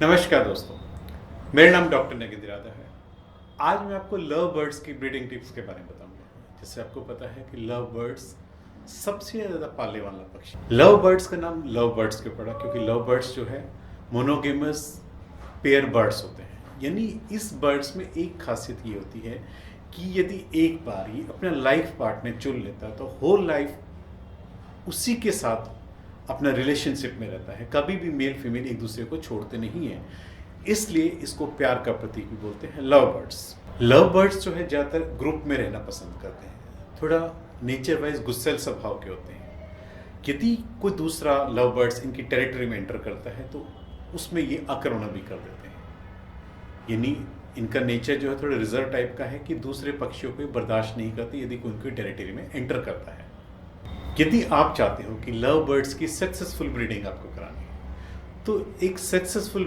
नमस्कार दोस्तों, मेरा नाम डॉक्टर नगेंद्र यादव है। आज मैं आपको लव बर्ड्स की ब्रीडिंग टिप्स के बारे में बताऊंगा। जैसे आपको पता है कि लव बर्ड्स सबसे ज़्यादा पालने वाला पक्षी। लव बर्ड्स का नाम लव बर्ड्स क्यों पड़ा? क्योंकि लव बर्ड्स जो है मोनोगेमस पेयर बर्ड्स होते हैं। यानी इस बर्ड्स में एक खासियत ये होती है कि यदि एक बार ये अपना लाइफ पार्टनर चुन लेता है तो होल लाइफ उसी के साथ अपना रिलेशनशिप में रहता है। कभी भी मेल फीमेल एक दूसरे को छोड़ते नहीं है, इसलिए इसको प्यार का प्रतीक भी बोलते हैं लव बर्ड्स। लव बर्ड्स जो है ज़्यादातर ग्रुप में रहना पसंद करते हैं, थोड़ा नेचर वाइज गुस्सैल स्वभाव के होते हैं। यदि कोई दूसरा लव बर्ड्स इनकी टेरिटरी में एंटर करता है तो उसमें ये आक्रमण भी कर देते हैं। यानी इनका नेचर जो है थोड़ा रिजर्व टाइप का है कि दूसरे पक्षियों को बर्दाश्त नहीं करते यदि कोई उनकी टेरिटरी में एंटर करता है। यदि आप चाहते हो कि लव बर्ड्स की सक्सेसफुल ब्रीडिंग आपको करानी है तो एक सक्सेसफुल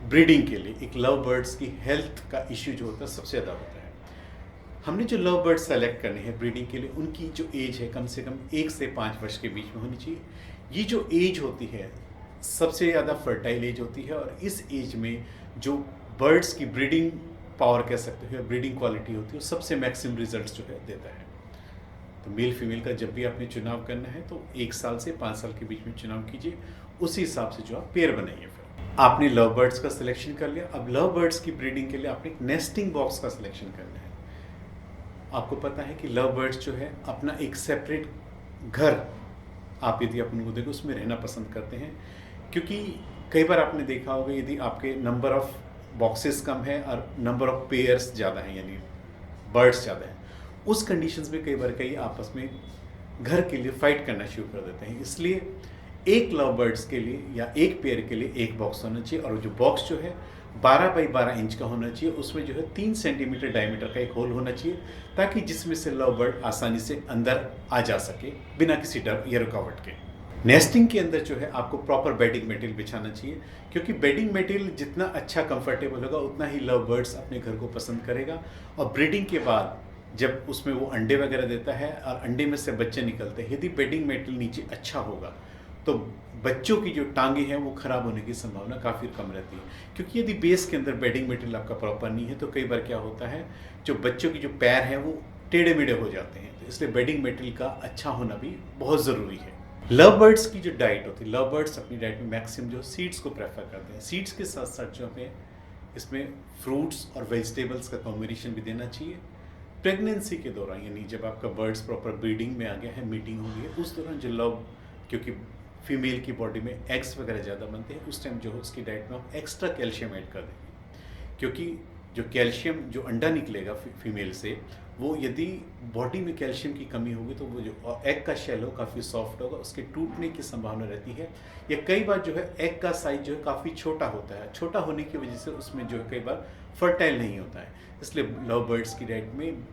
ब्रीडिंग के लिए एक लव बर्ड्स की हेल्थ का इश्यू जो होता है सबसे ज़्यादा होता है। हमने जो लव बर्ड्स सेलेक्ट करने हैं ब्रीडिंग के लिए उनकी जो एज है कम से कम 1 से 5 वर्ष के बीच में होनी चाहिए। ये जो एज होती है सबसे ज़्यादा फर्टाइल एज होती है और इस एज में जो बर्ड्स की ब्रीडिंग पावर कह सकते हो ब्रीडिंग क्वालिटी होती है वो सबसे मैक्सिमम रिजल्ट जो है देता है। तो मेल फीमेल का जब भी आपने चुनाव करना है तो 1 साल से 5 साल के बीच में चुनाव कीजिए, उसी हिसाब से जो आप पेयर बनाइए। फिर आपने लव बर्ड्स का सिलेक्शन कर लिया। अब लव बर्ड्स की ब्रीडिंग के लिए आपने एक नेस्टिंग बॉक्स का सिलेक्शन करना है। आपको पता है कि लव बर्ड्स जो है अपना एक सेपरेट घर आप यदि अपने को देखो उसमें रहना पसंद करते हैं, क्योंकि कई बार आपने देखा होगा यदि आपके नंबर ऑफ बॉक्सेस कम है और नंबर ऑफ पेयर्स ज़्यादा हैं यानी बर्ड्स ज़्यादा हैं, उस कंडीशंस में कई बार कई आपस में घर के लिए फाइट करना शुरू कर देते हैं। इसलिए एक लव बर्ड्स के लिए या एक पेयर के लिए एक बॉक्स होना चाहिए और जो बॉक्स जो है 12 बाई 12 इंच का होना चाहिए। उसमें जो है 3 सेंटीमीटर डायमीटर का एक होल होना चाहिए ताकि जिसमें से लव बर्ड आसानी से अंदर आ जा सके बिना किसी डर या रुकावट के। नेस्टिंग के अंदर जो है आपको प्रॉपर बेडिंग मटेरियल बिछाना चाहिए, क्योंकि बेडिंग मटेरियल जितना अच्छा कंफर्टेबल होगा उतना ही लव बर्ड्स अपने घर को पसंद करेगा। और ब्रीडिंग के बाद जब उसमें वो अंडे वगैरह देता है और अंडे में से बच्चे निकलते हैं, यदि बेडिंग मटेरियल नीचे अच्छा होगा तो बच्चों की जो टांगे हैं वो खराब होने की संभावना काफ़ी कम रहती है। क्योंकि यदि बेस के अंदर बेडिंग मटेरियल आपका प्रॉपर नहीं है तो कई बार क्या होता है जो बच्चों की जो पैर हैं वो टेढ़े मेढ़े हो जाते हैं। तो इसलिए बेडिंग मटेरियल का अच्छा होना भी बहुत ज़रूरी है। लव बर्ड्स की जो डाइट होती है, लव बर्ड्स अपनी डाइट में मैक्सिमम जो सीड्स को प्रेफर करते हैं। सीड्स के साथ साथ जो हमें इसमें फ्रूट्स और वेजिटेबल्स का कॉम्बिनेशन भी देना चाहिए। प्रेगनेंसी के दौरान यानी जब आपका बर्ड्स प्रॉपर ब्रीडिंग में आ गया है, मीटिंग हो गई है, उस दौरान जो लव, क्योंकि फीमेल की बॉडी में एग्स वगैरह ज़्यादा बनते हैं, उस टाइम जो है उसकी डाइट में आप एक्स्ट्रा कैल्शियम ऐड कर देंगे। क्योंकि जो कैल्शियम जो अंडा निकलेगा फीमेल से, वो यदि बॉडी में कैल्शियम की कमी होगी तो वो जो एग का शेल हो काफ़ी सॉफ्ट होगा, उसके टूटने की संभावना रहती है। या कई बार जो है एग का साइज जो है काफ़ी छोटा होता है, छोटा होने की वजह से उसमें जो है कई बार फर्टाइल नहीं होता है। इसलिए लव बर्ड्स की डाइट में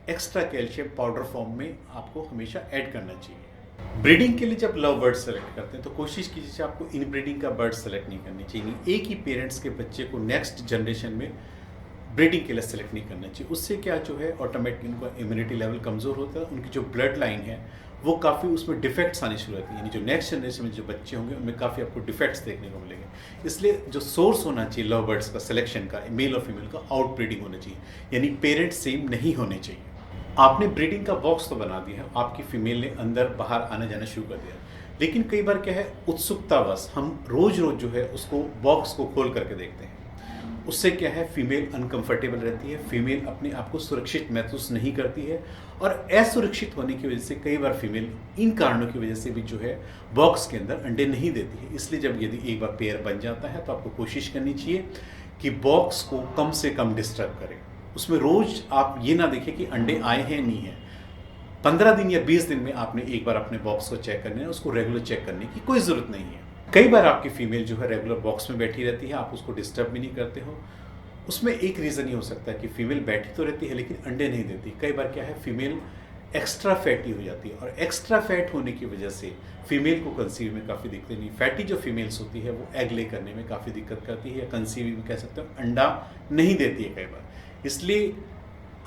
एक्स्ट्रा कैल्शियम पाउडर फॉर्म में आपको हमेशा ऐड करना चाहिए। ब्रीडिंग के लिए जब लव बर्ड सेलेक्ट करते हैं तो कोशिश कीजिए आपको इन ब्रीडिंग का बर्ड सेलेक्ट नहीं करनी चाहिए। एक ही पेरेंट्स के बच्चे को नेक्स्ट जनरेशन में ब्रीडिंग के लिए सेलेक्ट नहीं करना चाहिए। उससे क्या जो है ऑटोमेटिकली उनका इम्यूनिटी लेवल कमज़ोर होता है, उनकी जो ब्लड लाइन है वो काफ़ी उसमें डिफेक्ट्स आने शुरू होती है। यानी जो नेक्स्ट जनरेशन में जो बच्चे होंगे उनमें काफ़ी आपको डिफेक्ट्स देखने को मिलेंगे। इसलिए जो सोर्स होना चाहिए लव बर्ड्स का सिलेक्शन का, मेल और फीमेल का आउट ब्रीडिंग होना चाहिए, यानी पेरेंट्स सेम नहीं होने चाहिए। आपने ब्रीडिंग का बॉक्स तो बना दिया है, आपकी फीमेल ने अंदर बाहर आना जाना शुरू कर दिया, लेकिन कई बार क्या है उत्सुकतावश हम रोज रोज जो है उसको बॉक्स को खोल करके देखते हैं। उससे क्या है फीमेल अनकंफर्टेबल रहती है, फीमेल अपने आप को सुरक्षित महसूस नहीं करती है और असुरक्षित होने की वजह से कई बार फीमेल इन कारणों की वजह से भी जो है बॉक्स के अंदर अंडे नहीं देती है। इसलिए जब यदि एक बार पेयर बन जाता है तो आपको कोशिश करनी चाहिए कि बॉक्स को कम से कम डिस्टर्ब करें। उसमें रोज आप ये ना देखें कि अंडे आए हैं नहीं है। 15 दिन या 20 दिन में आपने एक बार अपने बॉक्स को चेक करना है, उसको रेगुलर चेक करने की कोई ज़रूरत नहीं है। कई बार आपकी फीमेल जो है रेगुलर बॉक्स में बैठी रहती है, आप उसको डिस्टर्ब भी नहीं करते हो। उसमें एक रीज़न ये हो सकता है कि फीमेल बैठी तो रहती है लेकिन अंडे नहीं देती। कई बार क्या है फीमेल एक्स्ट्रा फैटी हो जाती है और एक्स्ट्रा फैट होने की वजह से फीमेल को कंसीव में काफ़ी दिक्कतें नहीं। फैटी जो फीमेल्स होती है वो एग ले करने में काफ़ी दिक्कत करती है या कंसीव में कह सकते हो अंडा नहीं देती है कई बार। इसलिए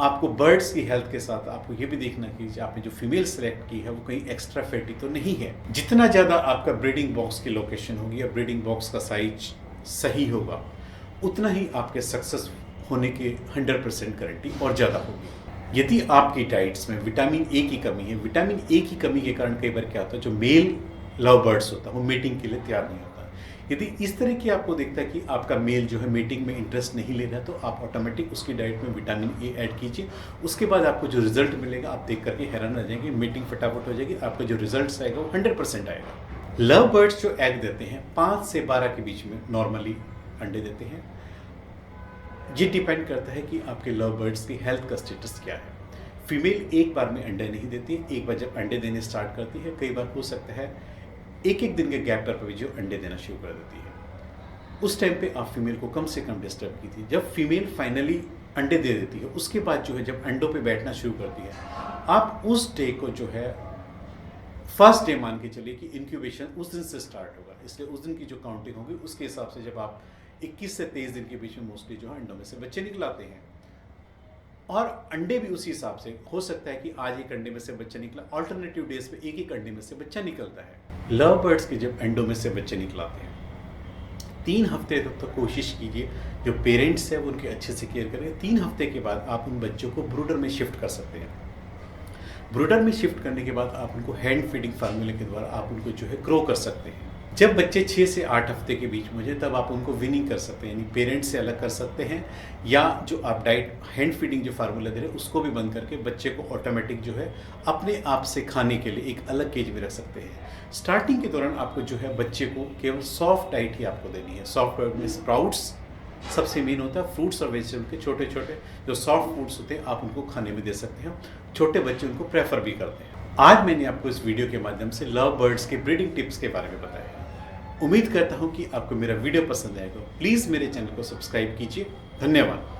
आपको बर्ड्स की हेल्थ के साथ आपको ये भी देखना कि आपने जो फीमेल सेलेक्ट की है वो कहीं एक्स्ट्रा फैटी तो नहीं है। जितना ज़्यादा आपका ब्रीडिंग बॉक्स की लोकेशन होगी या ब्रीडिंग बॉक्स का साइज सही होगा, उतना ही आपके सक्सेस होने के 100% गारंटी और ज़्यादा होगी। यदि आपकी डाइट्स में विटामिन ए की कमी है, विटामिन ए की कमी के कारण कई बार क्या होता है, जो मेल लव बर्ड्स होता है वो मीटिंग के लिए तैयार नहीं होता। यदि इस तरह की आपको दिखता है कि आपका मेल जो है मीटिंग में इंटरेस्ट नहीं ले रहा, तो आप ऑटोमेटिक उसकी डाइट में विटामिन ए ऐड कीजिए। उसके बाद आपको जो रिजल्ट मिलेगा आप देख करके हैरान रह जाएंगे, मीटिंग फटाफट हो जाएगी, आपका जो रिजल्ट आएगा वो 100% आएगा। लव बर्ड्स जो एग देते हैं 5 से 12 के बीच में नॉर्मली अंडे देते हैं। ये डिपेंड करता है कि आपके लव बर्ड्स की हेल्थ का स्टेटस क्या है। फीमेल एक बार में अंडे नहीं देती है, एक बार जब अंडे देने स्टार्ट करती है, कई बार हो सकता है एक एक दिन के गैप पर भी जो अंडे देना शुरू कर देती है। उस टाइम पे आप फीमेल को कम से कम डिस्टर्ब कीजिए। जब फीमेल फाइनली अंडे दे देती है, उसके बाद जो है जब अंडों पे बैठना शुरू करती है, आप उस डे को जो है फर्स्ट डे मान के चलिए कि इंक्यूबेशन उस दिन से स्टार्ट होगा। इसलिए उस दिन की जो काउंटिंग होगी उसके हिसाब से जब आप 21 से 23 दिन के बीच में मोस्टली जो है अंडों में से बच्चे निकलाते हैं, और अंडे भी उसी हिसाब से हो सकता है कि आज एक अंडे में से बच्चा निकला, ऑल्टरनेटिव डेज पे एक अंडे में से बच्चा निकलता है। लव बर्ड्स के जब अंडों में से बच्चे निकलाते हैं 3 हफ्ते तक तो कोशिश कीजिए जो पेरेंट्स है वो उनके अच्छे से केयर करें। 3 हफ्ते के बाद आप उन बच्चों को ब्रूडर में शिफ्ट कर सकते हैं। ब्रूडर में शिफ्ट करने के बाद आप उनको हैंड फीडिंग फार्मूले के द्वारा आप उनको जो है ग्रो कर सकते हैं। जब बच्चे 6 से 8 हफ्ते के बीच में हो जाए तब आप उनको विनिंग कर सकते हैं, यानी पेरेंट्स से अलग कर सकते हैं, या जो आप डाइट हैंड फीडिंग जो फार्मूला दे रहे हैं उसको भी बंद करके बच्चे को ऑटोमेटिक जो है अपने आप से खाने के लिए एक अलग केज में रख सकते हैं। स्टार्टिंग के दौरान आपको जो है बच्चे को केवल सॉफ्ट डाइट ही आपको देनी है। सॉफ्ट डाइट में स्प्राउट्स सबसे मेन होता है, फ्रूट्स और वेजिटेबल के छोटे छोटे जो सॉफ्ट फूड्स होते हैं आप उनको खाने में दे सकते हैं। छोटे बच्चे उनको प्रेफर भी करते हैं। आज मैंने आपको इस वीडियो के माध्यम से लव बर्ड्स के ब्रीडिंग टिप्स के बारे में बताया। उम्मीद करता हूं कि आपको मेरा वीडियो पसंद आएगा। प्लीज़ मेरे चैनल को सब्सक्राइब कीजिए। धन्यवाद।